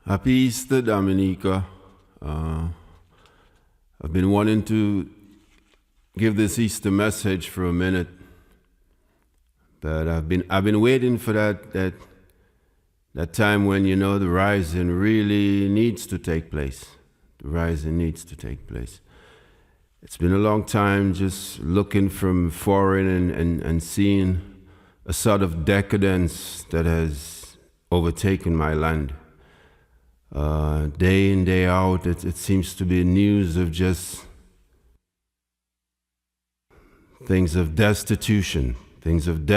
Happy Easter, Dominica. I've been wanting to give this Easter message for a minute, but I've been waiting for that time when the rising really needs to take place. The rising needs to take place. It's been a long time just looking from foreign and seeing a sort of decadence that has overtaken my land. Day in, day out, it seems to be news of just things of destitution, things of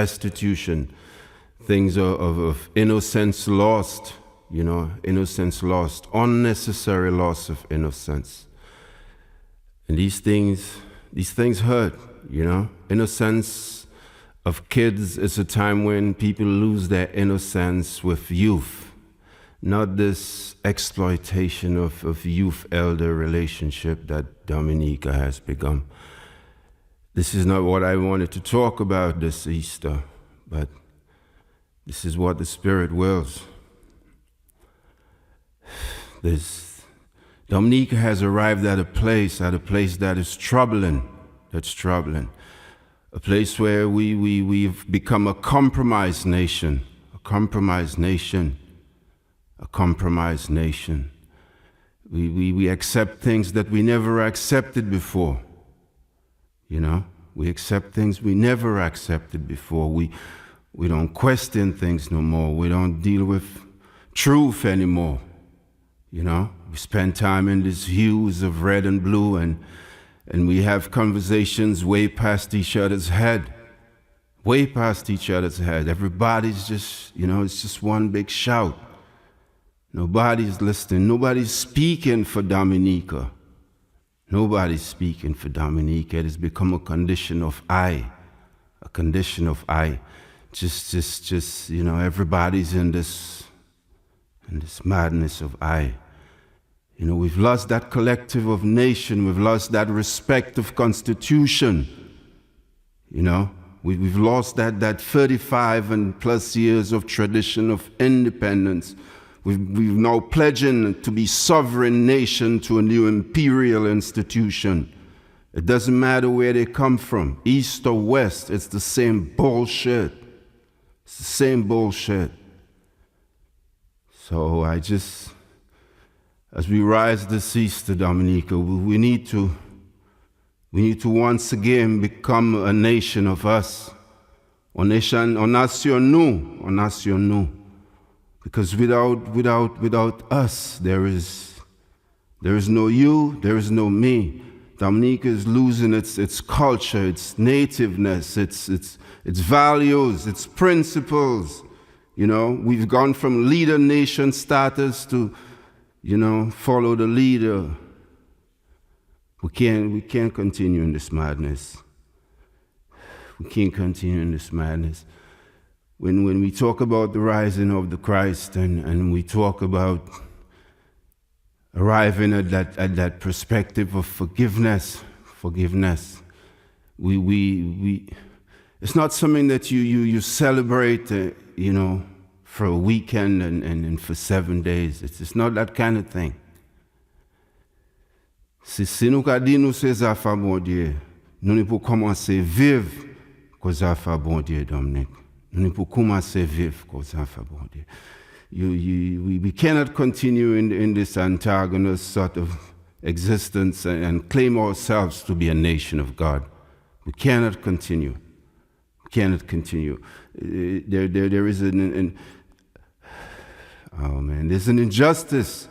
innocence lost, innocence lost, unnecessary loss of innocence. And these things hurt, Innocence of kids is a time when people lose their innocence with youth. Not this exploitation of youth-elder relationship that Dominica has begun. This is not what I wanted to talk about this Easter, but this is what the Spirit wills. Dominica has arrived at a place that is troubling, a place where we've become a compromised nation. We accept things that we never accepted before. We accept things we never accepted before. We don't question things no more. We don't deal with truth anymore. We spend time in these hues of red and blue and we have conversations way past each other's head. Everybody's just, it's just one big shout. Nobody's listening. Nobody's speaking for Dominica. It has become a condition of I. Just everybody's in this madness of I. We've lost that collective of nation. We've lost that respect of constitution. We've lost that 35 and plus years of tradition of independence. We've now pledging to be sovereign nation to a new imperial institution. It doesn't matter where they come from, east or west, it's the same bullshit. So as we rise this Easter, Dominica, we need to once again become a nation of us. A nation nous. Because without us, there is no you, there is no me. Dominica is losing its culture, its nativeness, its values, its principles. We've gone from leader nation status to, follow the leader. We can't continue in this madness. When we talk about the rising of the Christ and we talk about arriving at that perspective of forgiveness, we it's not something that you celebrate, for a weekend and for 7 days. It's not that kind of thing. Si nous ka di nous c'est ça fa bon Dieu, nous ne pouvons commencer vivre que ça fa bon Dieu, Dominique. We cannot continue in this antagonist sort of existence and claim ourselves to be a nation of God. We cannot continue. There is there's an injustice.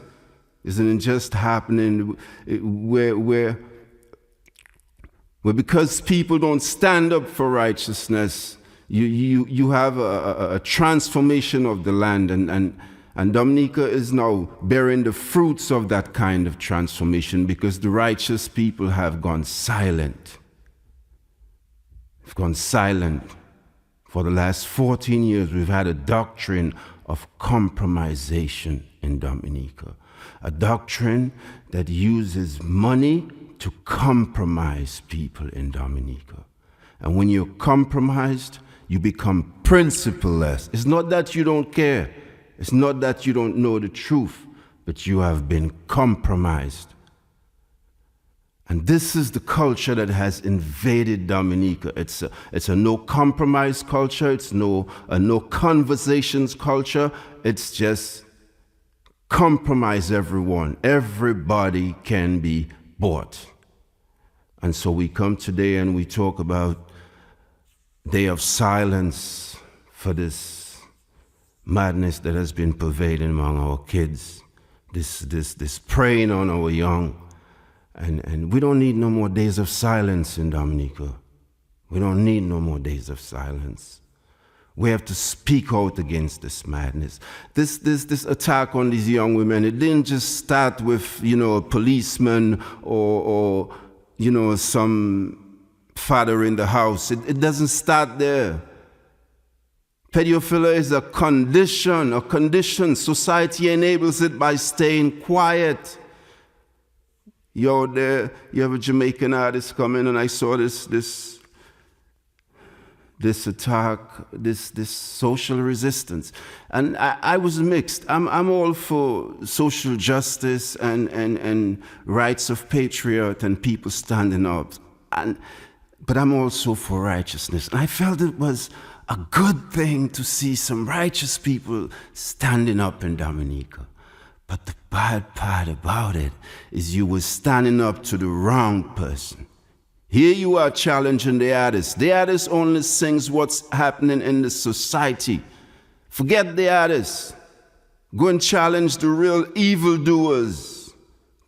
There's an injustice happening where because people don't stand up for righteousness, you have a transformation of the land, and Dominica is now bearing the fruits of that kind of transformation because the righteous people have gone silent. They've gone silent. For the last 14 years, we've had a doctrine of compromisation in Dominica, a doctrine that uses money to compromise people in Dominica. And when you're compromised, you become principleless. It's not that you don't care. It's not that you don't know the truth, but you have been compromised. And this is the culture that has invaded Dominica. It's a no compromise culture. It's no conversations culture. It's just compromise everyone. Everybody can be bought. And so we come today and we talk about day of silence for this madness that has been pervading among our kids, this preying on our young. And we don't need no more days of silence in Dominica. We don't need no more days of silence. We have to speak out against this madness. This attack on these young women, it didn't just start with, a policeman or some father in the house. It doesn't start there. Pedophilia is a condition. Society enables it by staying quiet. You have a Jamaican artist coming, and I saw this attack, this social resistance, and I was mixed. I'm all for social justice and rights of patriot and people standing up, but I'm also for righteousness. And I felt it was a good thing to see some righteous people standing up in Dominica. But the bad part about it is you were standing up to the wrong person. Here you are challenging the artist. The artist only sings what's happening in the society. Forget the artist. Go and challenge the real evildoers.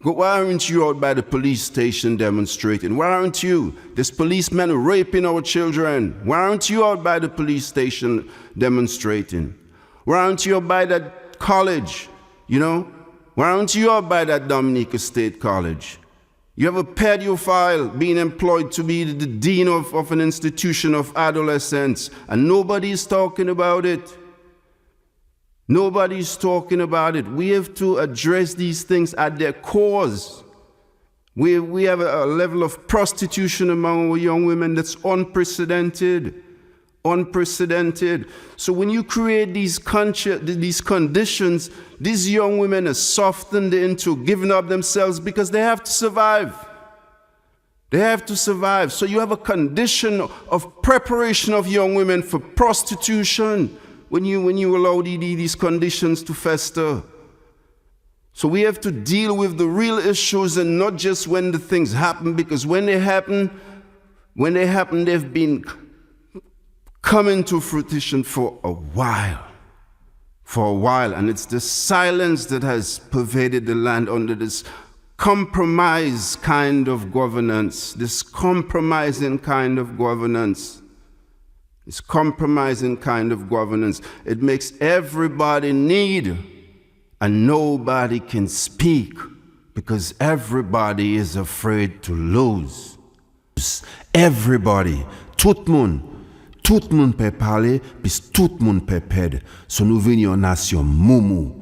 Why aren't you out by the police station demonstrating? Why aren't you? There's policemen raping our children. Why aren't you out by the police station demonstrating? Why aren't you out by that college? Why aren't you out by that Dominica State College? You have a pedophile being employed to be the dean of an institution of adolescents, and nobody's talking about it. Nobody's talking about it. We have to address these things at their cause. We have a level of prostitution among our young women that's unprecedented. So when you create these conditions, these young women are softened into giving up themselves because they have to survive. So you have a condition of preparation of young women for prostitution when you allow these conditions to fester. So we have to deal with the real issues and not just when the things happen, because when they happen, they've been coming to fruition for a while. And it's the silence that has pervaded the land under this compromise kind of governance, this compromising kind of governance. It makes everybody need, and nobody can speak because everybody is afraid to lose. Everybody, tout moun peut parler, puis tout moun peut perdre. So nous venons en nation moumou.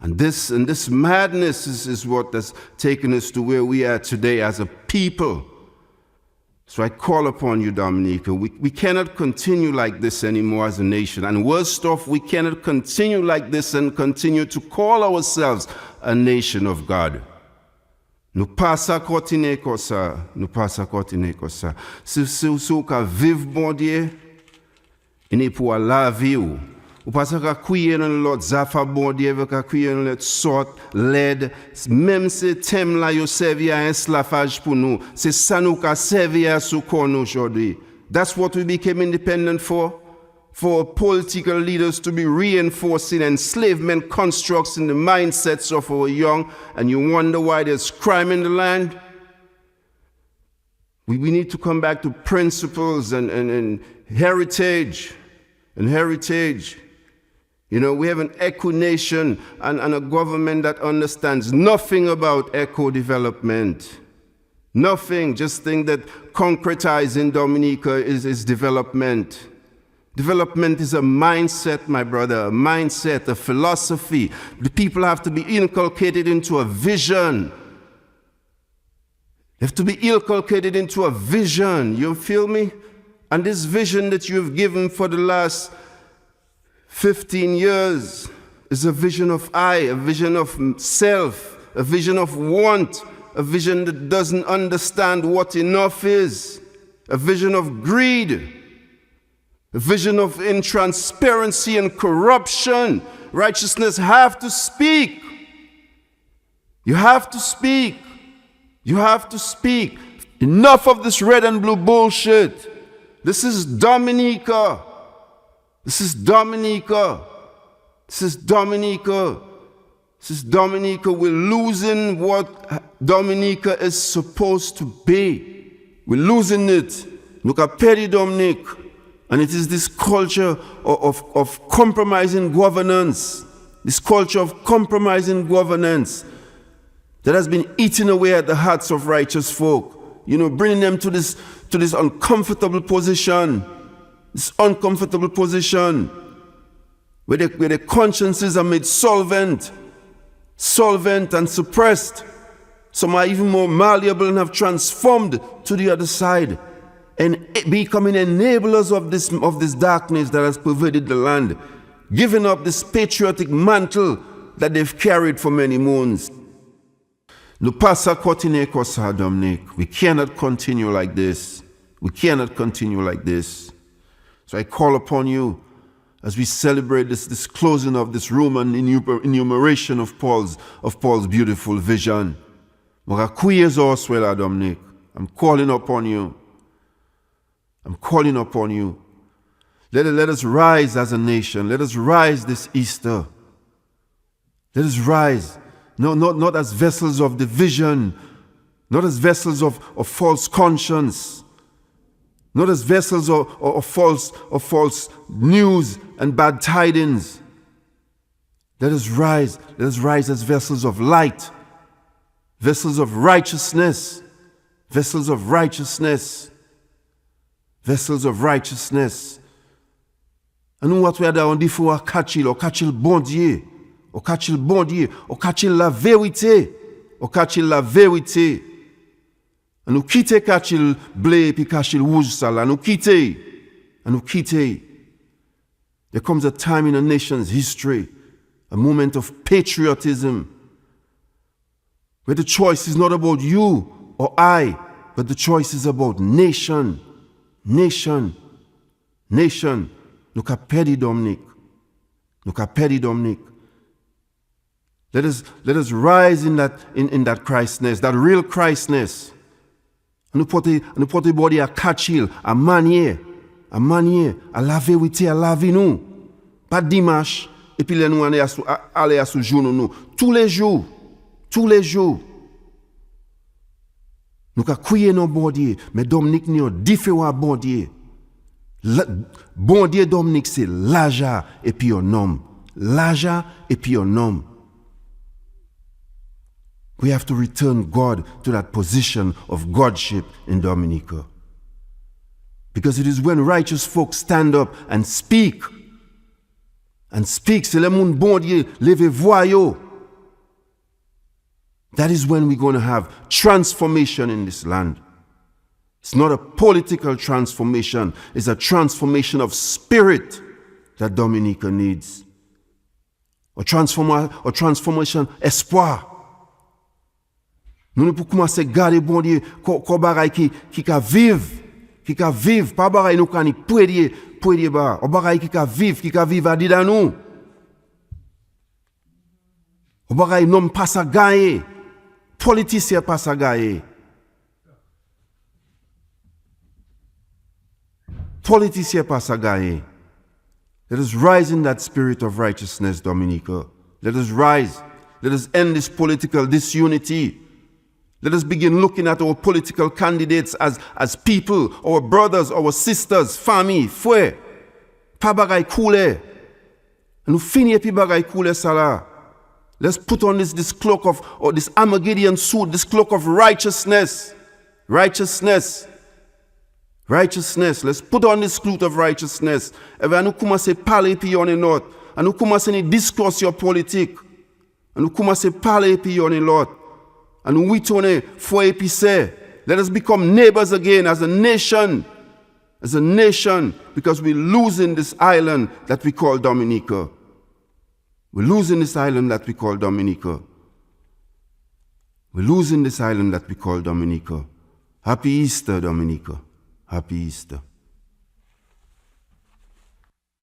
And this madness is what has taken us to where we are today as a people. So I call upon you, Dominica. We cannot continue like this anymore as a nation. And worst off, we cannot continue like this and continue to call ourselves a nation of God. Nous pas ça continuer comme ça. Si ka vivre bon Dieu, il est pour la vie ou. Ou pas ça ka crier dans l'autre zafa bon Dieu, ka crier dans l'autre sorte l'aide, même ces thèmes là yo servi à esclavage pour nous. C'est ça nous ka servi à sous nous aujourd'hui. That's what we became independent for political leaders to be reinforcing enslavement constructs in the mindsets of our young, and you wonder why there's crime in the land? We need to come back to principles and heritage. We have an eco nation and a government that understands nothing about eco development. Nothing, just think that concretizing Dominica is development. Development is a mindset, my brother, a mindset, a philosophy. The people have to be inculcated into a vision. They have to be inculcated into a vision, you feel me? And this vision that you've given for the last 15 years is a vision of I, a vision of self, a vision of want, a vision that doesn't understand what enough is, a vision of greed, a vision of intransparency and corruption. Righteousness have to speak. You have to speak. You have to speak. Enough of this red and blue bullshit. This is Dominica. This is Dominica. This is Dominica. This is Dominica. We're losing what Dominica is supposed to be. We're losing it. Look at Petty Dominic. And it is this culture of compromising governance. This culture of compromising governance that has been eating away at the hearts of righteous folk. You know, bringing them to this uncomfortable position. This uncomfortable position where their consciences are made solvent and suppressed. Some are even more malleable and have transformed to the other side and becoming enablers of this darkness that has pervaded the land, giving up this patriotic mantle that they've carried for many moons. We cannot continue like this. We cannot continue like this. So I call upon you as we celebrate this closing of this Roman enumeration of Paul's beautiful vision. I'm calling upon you. I'm calling upon you. Let us rise as a nation. Let us rise this Easter. Let us rise. No, not as vessels of division, not as vessels of false conscience, not as vessels of false news and bad tidings. Let us rise as vessels of light, vessels of righteousness, vessels of righteousness, vessels of righteousness. And nous what we are on dit faut catchil bon Dieu, au catchil bon Dieu, au catchil la vérité, au catchil la vérité. And nous quitter catchil blé puis catchil rouge ça là, nous quitter. There comes a time in a nation's history, a moment of patriotism, where the choice is not about you or I, but the choice is about nation. Nation. Look at Petty Dominic. Let us rise in that Christness, that real Christness. Nous porter body à catchil, à manier, à la vérité, à la vie nous. Pas dimanche, et puis nous aller à ce jour nous. Tous les jours. Nous ka crier non bon Dieu, mais Dominique n'y a différent bon Dieu. Bon Dieu Dominique c'est l'aja et puis un homme. L'aja et puis un homme. We have to return God to that position of Godship in Dominica. Because it is when righteous folks stand up and speak, c'est le monde bon Dieu, levez voix yo. That is when we're going to have transformation in this land. It's not a political transformation. It's a transformation of spirit that Dominica needs. A transformation espoir. Nous ne pouvons commencer à garder bon Dieu qu'on bagaille qui ka vivre, pas bagaille nous kan prier ba, on bagaille qui ka vivre à dire nous. On bagaille non pas ça gagner. Politicien pas ça gagner. Let us rise in that spirit of righteousness, Dominica. Let us rise. Let us end this political disunity. Let us begin looking at our political candidates as people, our brothers, our sisters, famille, frères. Pas bagay koule. Nous finir pi bagay koule ça là. Let's put on this cloak or this Armageddon suit, this cloak of righteousness. Righteousness. Let's put on this cloak of righteousness. Et bien nous commencer parler puis on est l'autre. Et nous commencer à discours sur politique. Et nous commencer à parler puis on est l'autre. Et nous retourner foi épicé. Let us become neighbors again as a nation. as a nation, because we're losing this island that we call Dominica. We're losing this island that we call Dominica. We're losing this island that we call Dominica. Happy Easter, Dominica. Happy Easter.